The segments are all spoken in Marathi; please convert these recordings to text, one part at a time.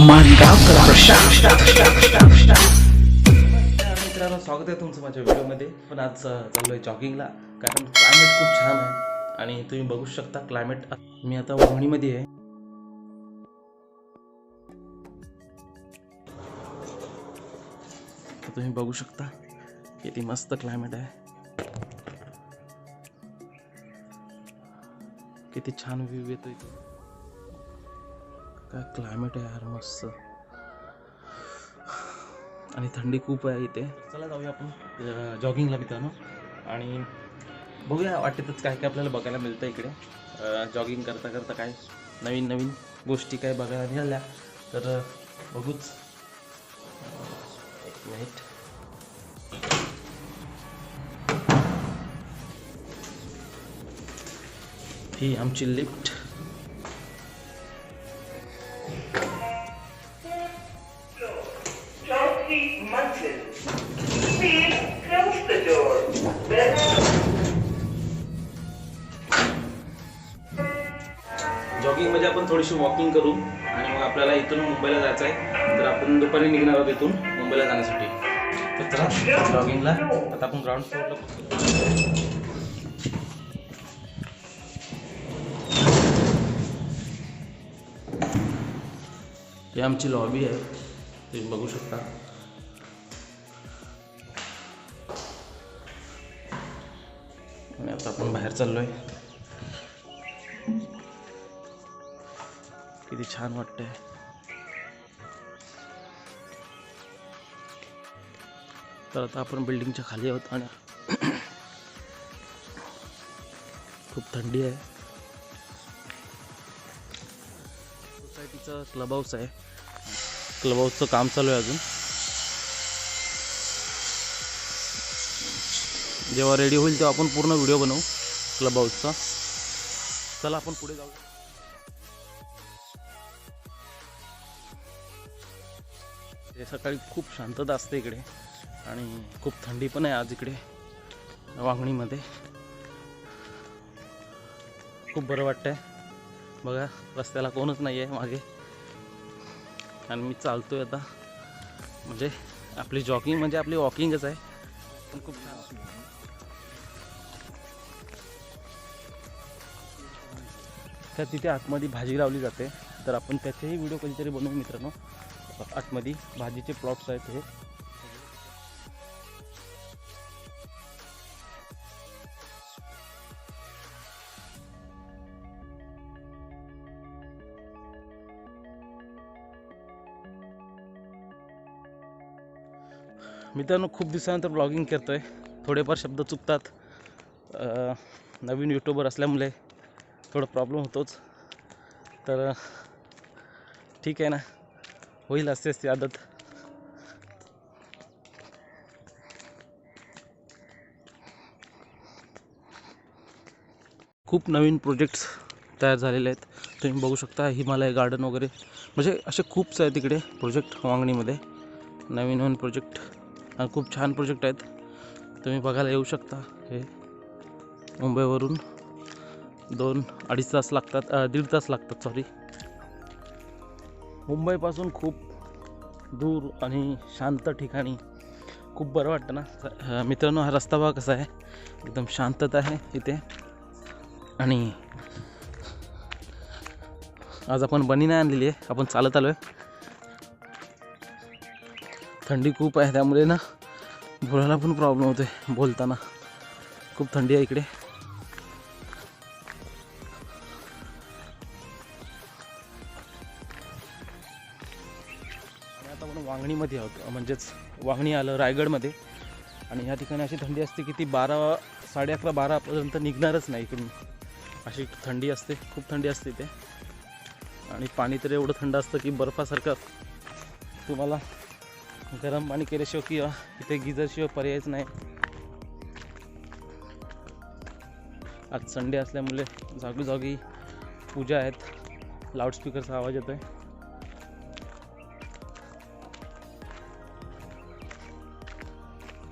मानगावकर प्रशांत. मित्रांनो, स्वागत आहे तुमचं माझ्या व्हिडिओमध्ये. पण आज चाललोय जॉगिंगला, कारण क्लायमेट खूप छान आहे आणि तुम्ही बघू शकता क्लायमेट. मी आता वांगणीमध्ये आहे. तुम्ही बघू शकता किती मस्त क्लायमेट आहे, किती छान व्ह्यू येतो इथे. काय क्लायमेट आहे यार, मस्त. आणि थंडी खूप आहे इथे. चला जाऊया आपण जॉगिंगला मित्रांनो, आणि बघूया वाटेतच काय काय आपल्याला बघायला मिळतं इकडे. जॉगिंग करता करता काय नवीन नवीन गोष्टी काय बघायला मिळाल्या तर बघूच. एक मिनिट. ही आमची लिफ्ट. जॉगिंग म्हणजे आपण थोडीशी वॉकिंग करू आणि मग आपल्याला इथून मुंबईला जायचं आहे. तर आपण दुपारी निघणार आहोत इथून मुंबईला जाण्यासाठी. तर चला जॉगिंगला. आता आपण ग्राउंड फ्लोअरला पोहोचू. ही आमची लॉबी आहे, तुम्ही बघू शकता. आणि आता आपण बाहेर चाललोय. किती छान वाटतंय. तर आता आपण बिल्डिंगच्या खाली आहोत आणि खूप थंडी आहे. सोसायटीचं क्लब हाऊस आहे. क्लब हाऊसचं काम चालू आहे अजून. जेव्हा रेडी होईल तेव्हा आपण पूर्ण व्हिडिओ बनवू क्लब हाऊसचा. चला आपण पुढे जाऊ. हे सकाळी खूप शांतता असते इकडे आणि खूप थंडी पण आहे आज इकडे वांगणीमध्ये. खूप बरं वाटतंय. बघा, रस्त्याला कोणच नाही आहे मागे आणि मी चालतोय आता. म्हणजे आपली जॉगिंग म्हणजे आपली वॉकिंगच आहे, पण खूप छान. तर तिथे आतमध्ये भाजी लावली जाते, तर आपण त्याचेही व्हिडिओ कधीतरी बनवू मित्रांनो. आतमध्ये भाजीचे प्लॉट्स आहेत हे. मित्रांनो, खूप दिवसानंतर ब्लॉगिंग करतोय. थोडेफार शब्द चुकतात. नवीन यूट्यूबर असल्यामुळे थोडं प्रॉब्लेम होतोच. तर ठीक आहे ना, होईल असतेच ती आदत. खूप नवीन प्रोजेक्ट्स तयार झालेले आहेत. तुम्ही बघू शकता हिमालय गार्डन वगैरे, म्हणजे असे खूपच आहेत तिकडे प्रोजेक्ट वांगणीमध्ये. नवीन नवीन प्रोजेक्ट आणि खूप छान प्रोजेक्ट आहेत. तुम्ही बघायला येऊ शकता. हे मुंबईवरून 2-2.5 तास लागतात, 1.5 तास लागतात सॉरी. मुंबईपासून खूप दूर आणि शांत ठिकाणी खूप बरं वाटतं ना मित्रांनो. हा रस्ता बघा कसा आहे, एकदम शांतता आहे इथे. आणि आज आपण बनी नाही आणलेली आहे, आपण चालत आलो आहे. थंडी खूप आहे त्यामुळे ना बोलायला पण प्रॉब्लेम होतो आहे बोलताना. खूप थंडी आहे इकडे. आता आपण वांगणीमध्ये आहोत, म्हणजेच वांगणी आलं रायगडमध्ये. आणि ह्या ठिकाणी अशी थंडी असते की ती 11:30-12पर्यंत निघणारच नाही इकडून. अशी थंडी असते, खूप थंडी असते इथे. आणि पाणी तर एवढं थंड असतं की बर्फासारखं. तुम्हाला गरम पाणी केल्याशिवाय किंवा इथे गिझरशिवाय पर्यायच नाही. आज संडे असल्यामुळे जागोजागी पूजा आहेत. लाऊडस्पीकरचा आवाज येतोय.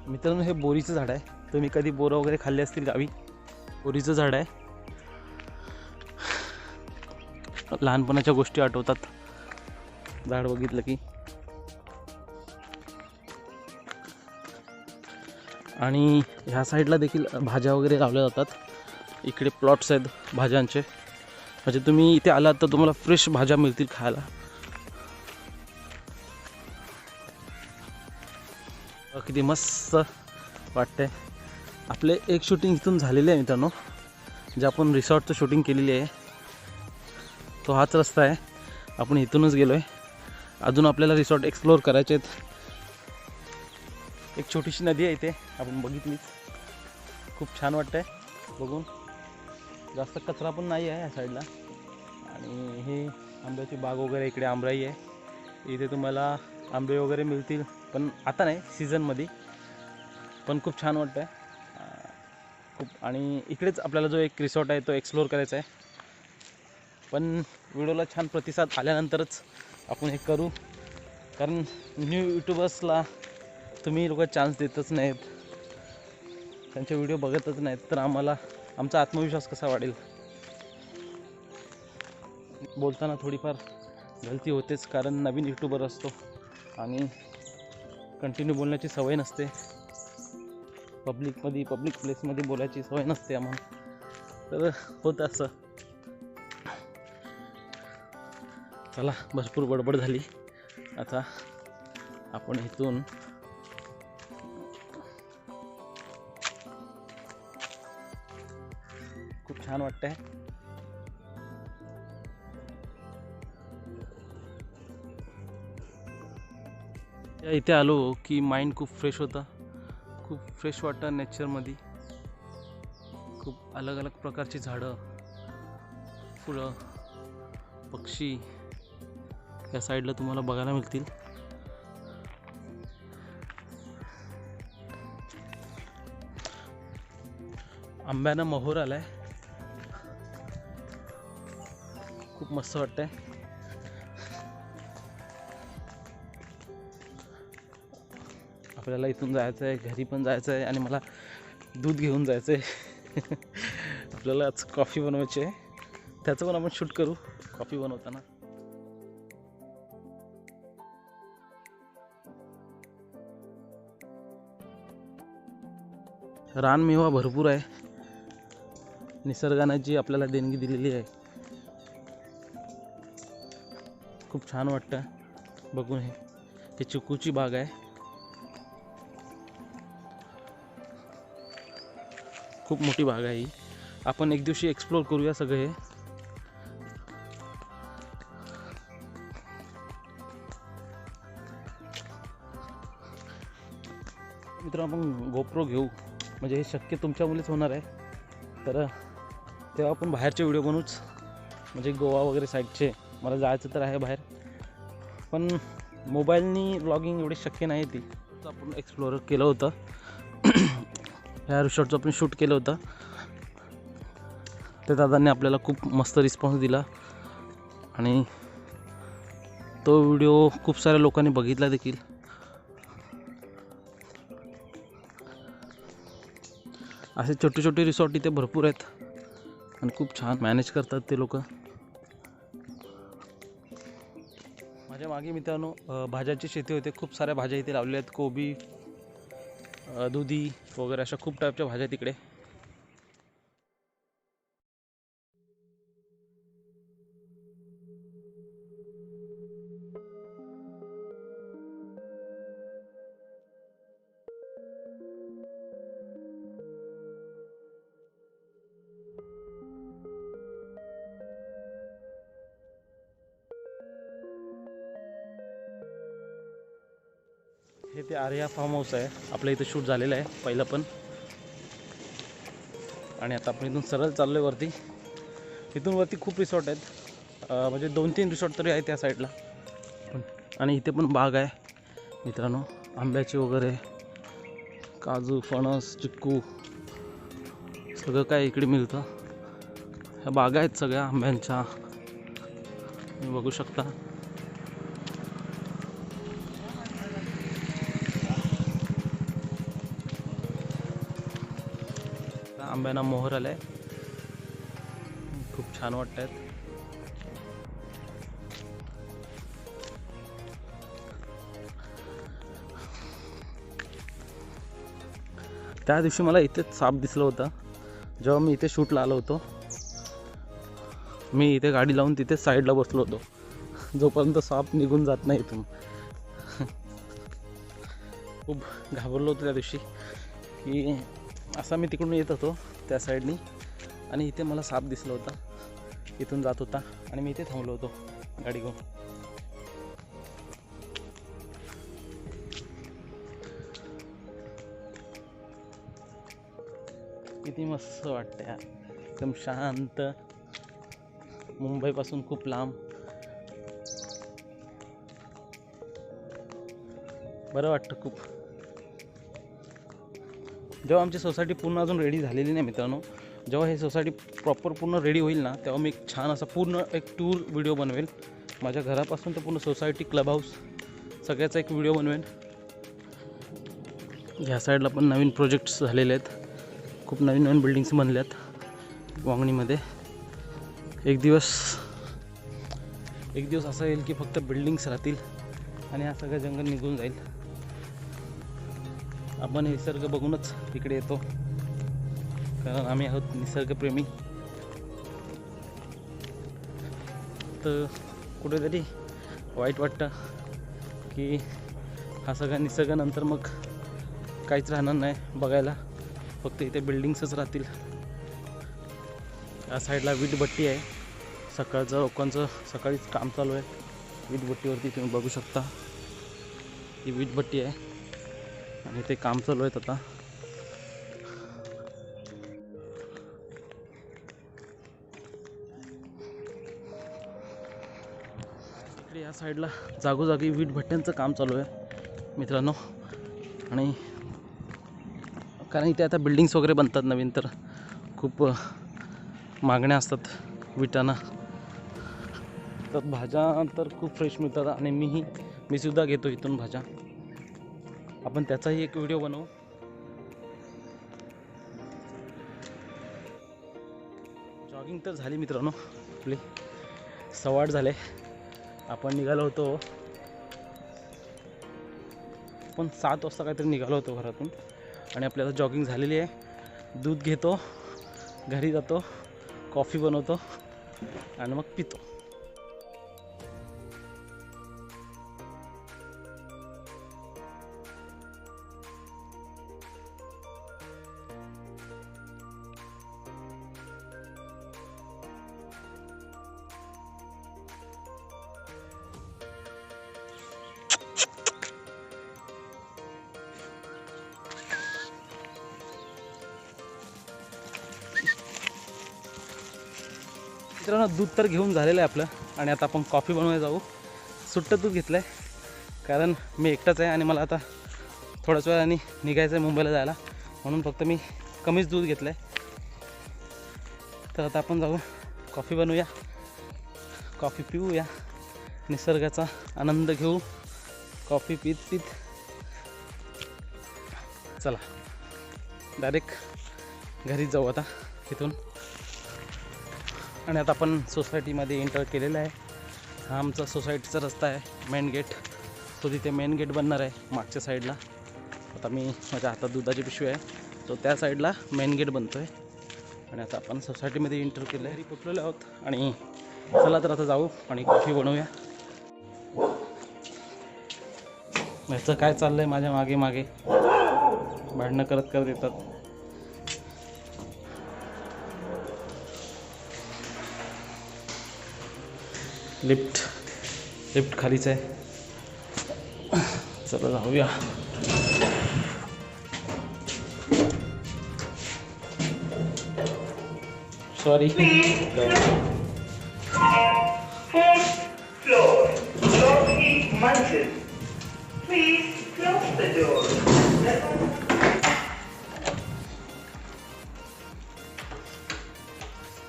मित्रांनो, हे बोरीचं झाड आहे. तुम्ही कधी बोरं वगैरे खाल्ले असतील गावी. बोरीचं झाड आहे. लहानपणाच्या गोष्टी आठवतात. झाड बघितलं की. आणि ह्या साईडला देखील भाज्या वगैरे लावल्या जातात. इकडे प्लॉट्स आहेत भाज्यांचे, म्हणजे तुम्ही इथे आलात तर तुम्हाला फ्रेश भाज्या मिळतील खायला. किती मस्त वाटतंय. आपले एक शूटिंग इथून झालेले आहे मित्रांनो, जे आपण रिसॉर्टचं शूटिंग केलेली आहे. तो हाच रस्ता आहे, आपण इथूनच गेलो आहे. अजून आपल्याला रिसॉर्ट एक्सप्लोअर करायचे आहेत. एक छोटीशी नदी आहे इथे, आपण बघितलीच. खूप छान वाटतंय बघून. जास्त कचरा पण नाही आहे या साईडला. आणि हे आंब्याची बाग वगैरे, इकडे आंबराई आहे. इथे तुम्हाला आंबे वगैरे मिळतील, पण आता नाही, सीझनमध्ये. पण खूप छान वाटतं आहे खूप. आणि इकडेच आपल्याला जो एक रिसॉर्ट आहे तो एक्सप्लोअर करायचा आहे. पण व्हिडिओला छान प्रतिसाद आल्यानंतरच आपण हे करू, कारण न्यू यूट्यूबर्सला तुम्ही लोक चान्स देतच नाहीत, त्यांचे व्हिडिओ बघतच नाहीत, तर आमचा आत्मविश्वास कसा वाढेल. बोलताना थोडीफार गलती होतेच, कारण नवीन यूट्यूबर असतो आणि कंटिन्यू बोलण्याची सवय नसते. पब्लिक प्लेसमध्ये बोलायची सवय नसते आम्हाला, तर होतं असं. चला, भरपूर बडबड झाली. आता आपण इथून खूप छान वाटतंय. इथे आलो की माइंड खूप फ्रेश होता. खूप फ्रेश वाटतं नेचरमध्ये. खूप अलग अलग प्रकारची झाडं, फुलं, पक्षी या साईडला तुम्हाला बघायला मिळतील. आंब्यानं मोहोर आलाय. खूप मस्त वाटतंय. आपल्याला इथून जायचं आहे, घरी पण जायचं आहे, आणि मला दूध घेऊन जायचं आहे. आपल्याला आज कॉफी बनवायची आहे, त्याचं पण आपण शूट करू कॉफी बनवताना. रानमेवा भरपूर आहे, निसर्गाने जी आपल्याला देणगी दिलेली आहे. खूप छान वाटतं बघून. हे चिकूची बाग आहे. खूप मोठी बाग आहे ही. आपण एक दिवशी एक्सप्लोर करूया सगळे. मित्र, आपण गोप्रो घेऊ, म्हणजे हे शक्य तुमच्यामुळेच होणार आहे. तर तेव्हा आपण बाहेरचे व्हिडिओ बनवूच, म्हणजे गोवा वगैरे साईडचे. मला जायचं तर आहे बाहेर, पण मोबाईलनी व्लॉगिंग एवढे शक्य नाही. ती आपण एक्सप्लोर केलं होतं. ह्या रिसॉर्टचं आपण शूट केलं होतं. त्या दादांनी आपल्याला खूप मस्त रिस्पॉन्स दिला, आणि तो व्हिडिओ खूप साऱ्या लोकांनी बघितला देखील. असे छोटे छोटे रिसॉर्ट इथे भरपूर आहेत, आणि खूप छान मॅनेज करतात ते लोक. माझ्या मागे मित्रांनो भाज्याची शेती होते. खूप साऱ्या भाज्या इथे लावलेल्या आहेत. कोबी, दुधी वगैरे अशा खूप टाईपच्या भाज्या तिकडे. हे ते आर्या फार्म हाऊस आहे, आपल्या इथं शूट झालेलं आहे पहिलं पण. आणि आता आपण इथून सरळ चाललो आहे वरती. इथून वरती खूप रिसॉर्ट आहेत, म्हणजे 2-3 रिसॉर्ट तरी आहेत त्या साईडला. आणि इथे पण बाग आहे मित्रांनो, आंब्याची वगैरे, काजू, फणस, चिक्कू, सगळं काय इकडे मिळतं. ह्या बागा आहेत सगळ्या आंब्यांच्या, तुम्ही बघू शकता. आंब्यांना मोहर आलाय. खूप छान वाटत आहेत. त्या दिवशी मला इथेच साप दिसलं होतं जेव्हा मी इथे शूटला आलो होतो. मी इथे गाडी लावून तिथे साईडला बसलो होतो जोपर्यंत साप निघून जात नाही इथून. खूप घाबरलो होतो त्या दिवशी की असा मी तिकडून येत होतो त्या साईडनी आणि इथे मला साप दिसला होता, इथून जात होता आणि मी इथे थांबलो होतो गाडी घेऊन. किती मस्त वाटतं यार, एकदम शांत, मुंबईपासून खूप लांब. बरं वाटतं खूप. जेव्हा आमची सोसायटी पूर्ण अजून रेडी झालेली नाही मित्रांनो, जेव्हा ही सोसायटी प्रॉपर पूर्ण रेडी होईल ना तेव्हा मी एक छान असा पूर्ण एक टूर व्हिडिओ बनवेल. माझ्या घरापासून तर पूर्ण सोसायटी, क्लब हाऊस सगळ्याचा एक व्हिडिओ बनवेल. ह्या साईडला पण नवीन प्रोजेक्ट्स झालेले आहेत, खूप नवीन नवीन बिल्डिंग्स बनल्यात वांगणीमध्ये. एक दिवस असं येईल की फक्त बिल्डिंग्स राहतील आणि हा सगळं जंगल निघून जाईल. आपण निसर्ग बघूनच इकडे येतो कारण आम्ही आहोत निसर्गप्रेमी. तर कुठेतरी वाईट वाटतं की हा सगळा निसर्ग नंतर मग काहीच राहणार नाही बघायला, फक्त इथे बिल्डिंग्सच राहतील. या साईडला वीटभट्टी आहे, सकाळचं लोकांचं सकाळीच काम चालू आहे वीटभट्टीवरती. तुम्ही बघू शकता ही वीटभट्टी आहे आणि ते काम चालू आहेत आता. इकडे या साईडला जागोजागी वीटभट्ट्यांचं काम चालू आहे मित्रांनो. आणि कारण इथे आता बिल्डिंग्स वगैरे बनतात नवीन, तर खूप मागण्या असतात विटांना. तर भाज्या तर खूप फ्रेश मिळतात आणि मी सुद्धा घेतो इथून भाज्या. आपण त्याचाही एक व्हिडिओ बनवू. जॉगिंग तर झाली मित्रांनो आपली, 8:15 झाले. आपण निघालो होतो पण 7 वाजता काहीतरी निघालो होतो घरातून आणि आपल्याला जॉगिंग झालेली आहे. दूध घेतो, घरी जातो, कॉफी बनवतो आणि मग पितो. मित्रांनो दूध तर घेऊन झालेलं आहे आपलं आणि आता आपण कॉफी बनवायला जाऊ. सुट्टं दूध घेतलं आहे कारण मी एकटाच आहे आणि मला आता थोड्याच वेळाने निघायचं आहे मुंबईला जायला, म्हणून फक्त मी कमीच दूध घेतलं आहे. तर आता आपण जाऊ, कॉफी बनवूया, कॉफी पिऊया, निसर्गाचा आनंद घेऊ, कॉफी पीत चला डायरेक्ट घरी जाऊ आता इथून. आणि आता आपण सोसायटीमध्ये एंटर केलेलं आहे. हा आमचा सोसायटीचा रस्ता आहे, मेन गेट. तो तिथे मेन गेट बनणार आहे मागच्या साईडला. आता मी माझ्या हातात दुधाची पिशवी आहे, तो त्या साईडला मेन गेट बनतो आहे. आणि आता आपण सोसायटीमध्ये एंटर केलं आहे, पोचलेलो आहोत. आणि चला तर आता जाऊ आणि कॉफी बनवूया. याचं काय चाललं आहे माझ्या मागे मागे, भांडणं करत येतात. लिफ्ट खालीच आहे, चला जाऊया. सॉरी.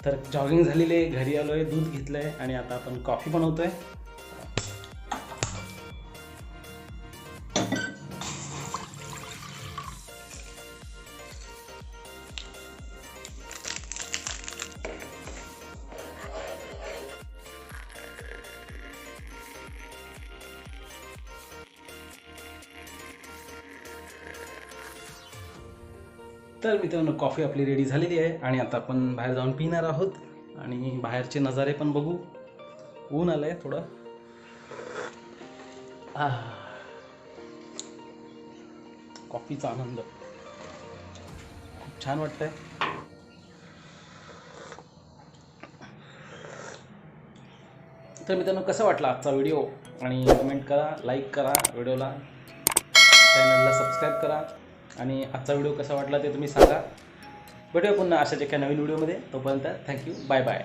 तर जॉगिंग झालेली आहे, घरी आलो आहे, दूध घेतलं आहे आणि आता आपण कॉफी बनवतो आहे. तर मित्रांनो कॉफी आपली रेडी झालेली आहे आणि आता आपण बाहेर जाऊन पिणार आहोत आणि बाहेरचे नजारे पण बघू. ऊन आलं आहे थोडं. कॉफीचा आनंद खूप छान वाटतंय. तर मित्रांनो कसं वाटलं आजचा व्हिडिओ आणि कमेंट करा, लाईक करा व्हिडिओला, चॅनलला सबस्क्राईब करा आणि आजचा व्हिडिओ कसा वाटला ते तुम्ही सांगा. भेटूया पुन्हा अशाच एका नवीन व्हिडिओमध्ये. तोपर्यंत थँक्यू, बाय बाय.